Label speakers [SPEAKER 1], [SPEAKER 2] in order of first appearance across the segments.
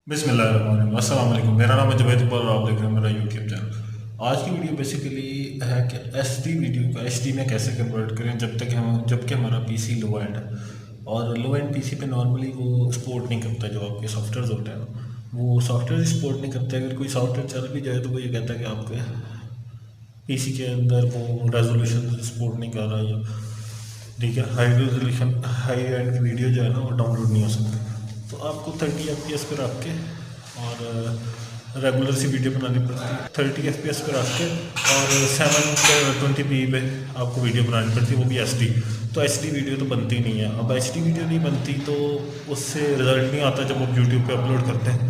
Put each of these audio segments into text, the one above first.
[SPEAKER 1] बिस्मिल्लाहिर्रहमानिर्रहीम। अस्सलाम वालेकुम। मेरा नाम है जुबैद इकबाल और आप देख रहे हैं मेरा यूट्यूब चैनल। आज की वीडियो बेसिकली है कि एसडी वीडियो का एचडी में कैसे कन्वर्ट करें जबकि हमारा पीसी लो एंड है। और लो एंड पीसी पे नॉर्मली वो सपोर्ट नहीं करता, जो आपके सॉफ्टवेयर होते हैं ना वो सॉफ्टवेयर सपोर्ट नहीं करते। अगर कोई सॉफ्टवेयर चल भी जाए तो वो ये कहता है कि आपके पीसी के अंदर वो रेजोल्यूशन सपोर्ट नहीं कर रहा, या ठीक है हाई रेजोल्यूशन हाई एंड की वीडियो जो है ना वो डाउनलोड नहीं हो सकती। तो आपको 30 FPS पर रख के और रेगुलर सी वीडियो बनानी पड़ती है। 30 FPS पर रख के और 720p पे आपको वीडियो बनानी पड़ती है, वो भी एच डी। तो एच डी वीडियो तो बनती नहीं है। अब एच डी वीडियो नहीं बनती तो उससे रिजल्ट नहीं आता जब आप यूट्यूब पे अपलोड करते हैं।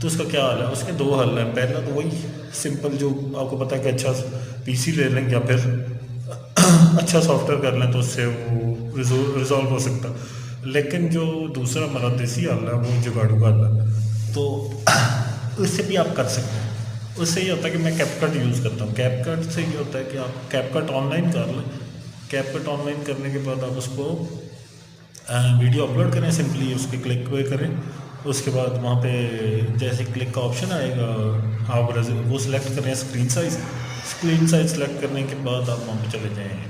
[SPEAKER 1] तो उसका क्या हाल है? उसके दो हल हैं। पहला तो वही सिंपल जो आपको पता है कि अच्छा पीसी ले लें या फिर अच्छा सॉफ्टवेयर कर लें तो उससे वो रिजॉल्व हो सकता। लेकिन जो दूसरा हमारा देसी हल है वो जुगाड़ू का हल है। तो उससे भी आप कर सकते हैं। उससे ये होता है कि मैं कैपकट यूज़ करता हूँ। कैपकट से ये होता है कि आप कैपकट ऑनलाइन कर लें। कैपकट ऑनलाइन करने के बाद आप उसको वीडियो अपलोड करें, सिंपली उसके क्लिक पे करें। उसके बाद वहाँ पे जैसे क्लिक का ऑप्शन आएगा आप वो सिलेक्ट करें स्क्रीन साइज सेलेक्ट करने के बाद आप वहाँ पे चले जाएँ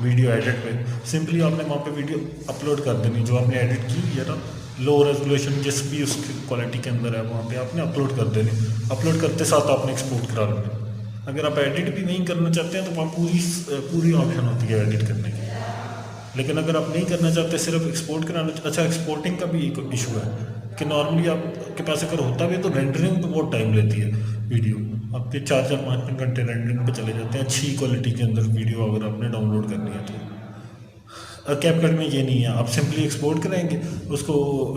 [SPEAKER 1] वीडियो एडिट पे। सिंपली आपने वहाँ पे वीडियो अपलोड कर देनी जो आपने एडिट की है ना, लो रेजोल्यूशन जिस भी उसकी क्वालिटी के अंदर है वहाँ पे आपने अपलोड कर देनी। अपलोड करते साथ आपने एक्सपोर्ट करा लेना। अगर आप एडिट भी नहीं करना चाहते हैं तो वहाँ पूरी ऑप्शन होती है एडिट करने की। लेकिन अगर आप नहीं करना चाहते, सिर्फ एक्सपोर्ट कराना, अच्छा एक्सपोर्टिंग का भी एक इशू है कि नॉर्मली आपके पास अगर होता भी है तो रेंडरिंग पे बहुत टाइम लेती है वीडियो। आपके 4-4 5-5 घंटे रेंडरिंग पे चले जाते हैं अच्छी क्वालिटी के अंदर वीडियो अगर आपने डाउनलोड करनी है तो। कैपकट में ये नहीं है। आप सिंपली एक्सपोर्ट करेंगे उसको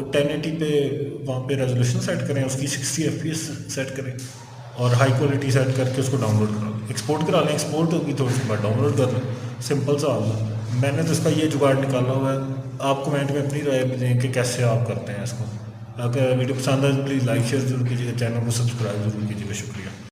[SPEAKER 1] 1080 पे, वहाँ पे रेजोल्यूशन सेट करें, उसकी 60 FPS सेट करें और हाई क्वालिटी सेट करके उसको डाउनलोड करा लें, एक्सपोर्ट करा लें। एक्सपोर्ट होगी तो उसके बाद डाउनलोड कर लें। सिंपल सा हाल है। मैंने तो इसका ये जुगाड़ निकाला हुआ है। आप कमेंट में अपनी राय भी दें कि कैसे आप करते हैं इसको। अगर वीडियो पसंद आए तो प्लीज़ लाइक शेयर जरूर कीजिएगा, चैनल को सब्सक्राइब जरूर कीजिएगा। शुक्रिया।